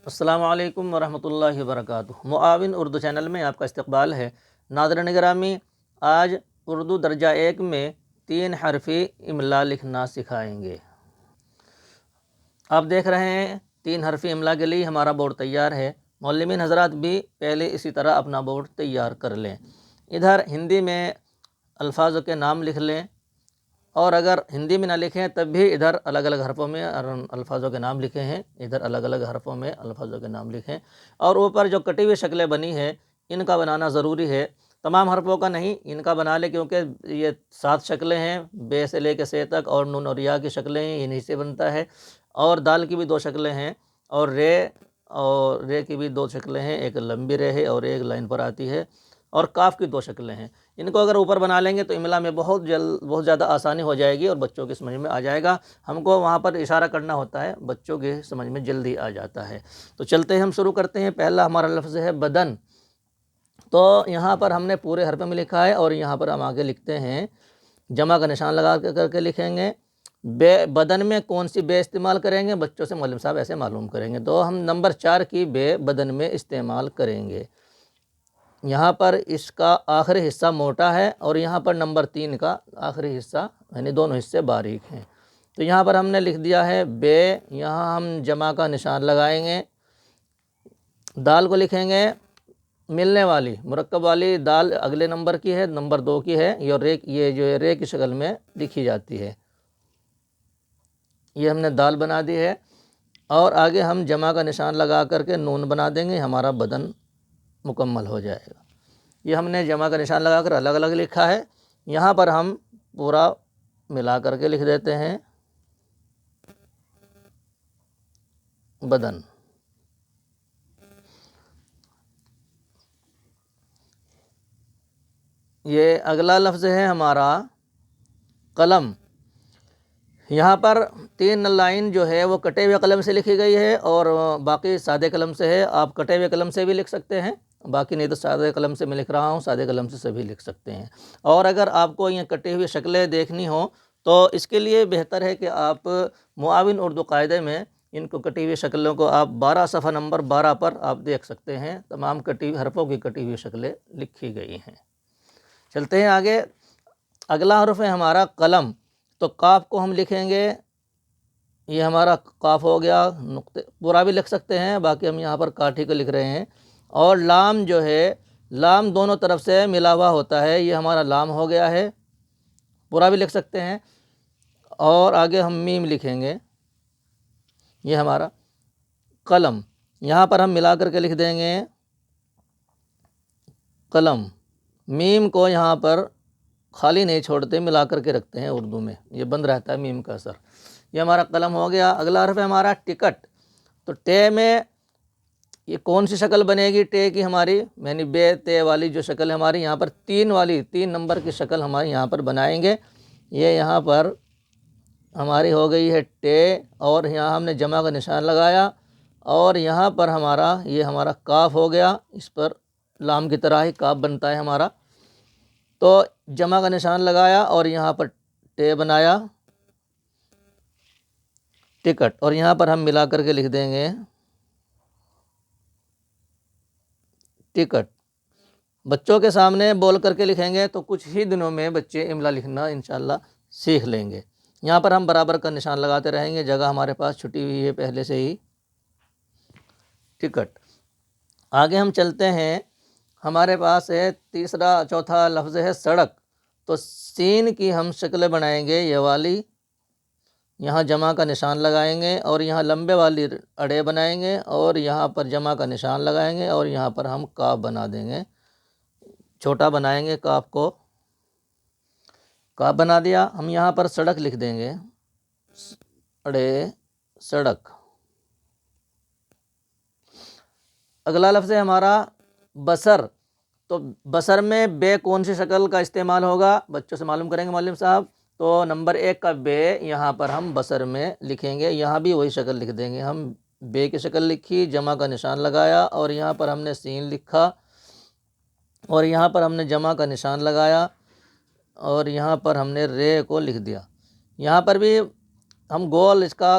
السلام علیکم ورحمۃ اللہ وبرکاتہ۔ معاون اردو چینل میں آپ کا استقبال ہے۔ ناظرین گرامی، آج اردو درجہ 1 میں 3 حرفی املا لکھنا سکھائیں گے۔ آپ دیکھ رہے ہیں 3 حرفی املا کے لیے ہمارا بورڈ تیار ہے۔ معلمین حضرات بھی پہلے اسی طرح اپنا بورڈ تیار کر لیں۔ ادھر ہندی میں الفاظوں کے نام لکھ لیں، اور اگر ہندی میں نہ لکھیں تب بھی ادھر الگ الگ حرفوں میں الفاظوں کے نام لکھے ہیں، ادھر الگ الگ حرفوں میں الفاظوں کے نام لکھیں، اور اوپر جو کٹی ہوئی شکلیں بنی ہیں ان کا بنانا ضروری ہے۔ تمام حرفوں کا نہیں، ان کا بنا لیں، کیونکہ یہ 7 شکلیں ہیں، بے سے لے کے سے تک، اور نون اور یا کی شکلیں ہیں، انہی سے بنتا ہے، اور دال کی بھی 2 شکلیں ہیں، اور رے کی بھی 2 شکلیں ہیں، ایک لمبی رے ہے اور ایک لائن پر آتی ہے، اور کاف کی 2 شکلیں ہیں۔ ان کو اگر اوپر بنا لیں گے تو املا میں بہت زیادہ آسانی ہو جائے گی اور بچوں کی سمجھ میں آ جائے گا۔ ہم کو وہاں پر اشارہ کرنا ہوتا ہے، بچوں کی سمجھ میں جلدی آ جاتا ہے۔ تو چلتے ہیں، ہم شروع کرتے ہیں۔ پہلا ہمارا لفظ ہے بدن۔ تو یہاں پر ہم نے پورے حرف میں لکھا ہے، اور یہاں پر ہم آگے لکھتے ہیں، جمع کا نشان لگا کر کے لکھیں گے۔ بدن میں کون سی بے استعمال کریں گے؟ بچوں سے معلم صاحب ایسے معلوم کریں گے۔ تو ہم نمبر 4 کی بے بدن میں استعمال کریں گے۔ یہاں پر اس کا آخری حصہ موٹا ہے، اور یہاں پر نمبر 3 کا آخری حصہ، یعنی دونوں حصے باریک ہیں۔ تو یہاں پر ہم نے لکھ دیا ہے بے، یہاں ہم جمع کا نشان لگائیں گے۔ دال کو لکھیں گے ملنے والی مرکب والی دال اگلے نمبر کی ہے، نمبر 2 کی ہے، یہ جو رے کی شکل میں لکھی جاتی ہے، یہ ہم نے دال بنا دی ہے۔ اور آگے ہم جمع کا نشان لگا کر کے نون بنا دیں گے، ہمارا بدن مکمل ہو جائے گا۔ یہ ہم نے جمع کا نشان لگا کر الگ الگ لکھا ہے، یہاں پر ہم پورا ملا کر کے لکھ دیتے ہیں بدن۔ یہ اگلا لفظ ہے ہمارا قلم۔ یہاں پر 3 لائن جو ہے وہ کٹے ہوئے قلم سے لکھی گئی ہے، اور باقی سادے قلم سے ہے۔ آپ کٹے ہوئے قلم سے بھی لکھ سکتے ہیں، باقی نہیں تو سادے قلم سے میں لکھ رہا ہوں، سادے قلم سے سبھی لکھ سکتے ہیں۔ اور اگر آپ کو یہ کٹی ہوئی شکلیں دیکھنی ہوں تو اس کے لیے بہتر ہے کہ آپ معاون اردو قاعدے میں ان کو کٹی ہوئی شکلوں کو آپ 12 صفحہ نمبر 12 پر آپ دیکھ سکتے ہیں، تمام حرفوں کی کٹی ہوئی شکلیں لکھی گئی ہیں۔ چلتے ہیں آگے۔ اگلا حرف ہے ہمارا قلم۔ تو قاف کو ہم لکھیں گے، یہ ہمارا قاف ہو گیا، نقطے پورا بھی لکھ سکتے ہیں، باقی ہم یہاں پر کاٹھی کو لکھ رہے ہیں۔ اور لام جو ہے، لام دونوں طرف سے ملا ہوا ہوتا ہے، یہ ہمارا لام ہو گیا ہے، پورا بھی لکھ سکتے ہیں۔ اور آگے ہم میم لکھیں گے، یہ ہمارا قلم، یہاں پر ہم ملا کر کے لکھ دیں گے قلم۔ میم کو یہاں پر خالی نہیں چھوڑتے، ملا کر کے رکھتے ہیں، اردو میں یہ بند رہتا ہے میم کا اثر۔ یہ ہمارا قلم ہو گیا۔ اگلا حرف ہے ہمارا ٹکٹ۔ تو ٹے میں یہ کون سی شکل بنے گی؟ ٹے کی ہماری یعنی بے تے والی جو شکل ہے ہماری، یہاں پر 3 نمبر کی شکل ہماری یہاں پر بنائیں گے۔ یہ یہاں پر ہماری ہو گئی ہے ٹے، اور یہاں ہم نے جمع کا نشان لگایا، اور یہاں پر یہ ہمارا کاف ہو گیا، اس پر لام کی طرح ہی کاف بنتا ہے ہمارا۔ تو جمع کا نشان لگایا اور یہاں پر ٹے بنایا، ٹکٹ، اور یہاں پر ہم ملا کر کے لکھ دیں گے ٹکٹ۔ بچوں کے سامنے بول کر کے لکھیں گے تو کچھ ہی دنوں میں بچے املا لکھنا انشاءاللہ سیکھ لیں گے۔ یہاں پر ہم برابر کا نشان لگاتے رہیں گے، جگہ ہمارے پاس چھٹی ہوئی ہے پہلے سے ہی، ٹکٹ۔ آگے ہم چلتے ہیں، ہمارے پاس ہے چوتھا لفظ ہے سڑک۔ تو سین کی ہم شکلیں بنائیں گے، یہ والی، یہاں جمع کا نشان لگائیں گے، اور یہاں لمبے والی اڑے بنائیں گے، اور یہاں پر جمع کا نشان لگائیں گے، اور یہاں پر ہم کاف بنا دیں گے، چھوٹا بنائیں گے کاف کو، کاف بنا دیا۔ ہم یہاں پر سڑک لکھ دیں گے، اڑے سڑک۔ اگلا لفظ ہے ہمارا بصر۔ تو بصر میں بے کون سی شکل کا استعمال ہوگا؟ بچوں سے معلوم کریں گے معلم صاحب۔ تو نمبر 1 کا بے یہاں پر ہم بصر میں لکھیں گے، یہاں بھی وہی شکل لکھ دیں گے، ہم بے کی شکل لکھی، جمع کا نشان لگایا، اور یہاں پر ہم نے سین لکھا، اور یہاں پر ہم نے جمع کا نشان لگایا، اور یہاں پر ہم نے رے کو لکھ دیا۔ یہاں پر بھی ہم گول اس کا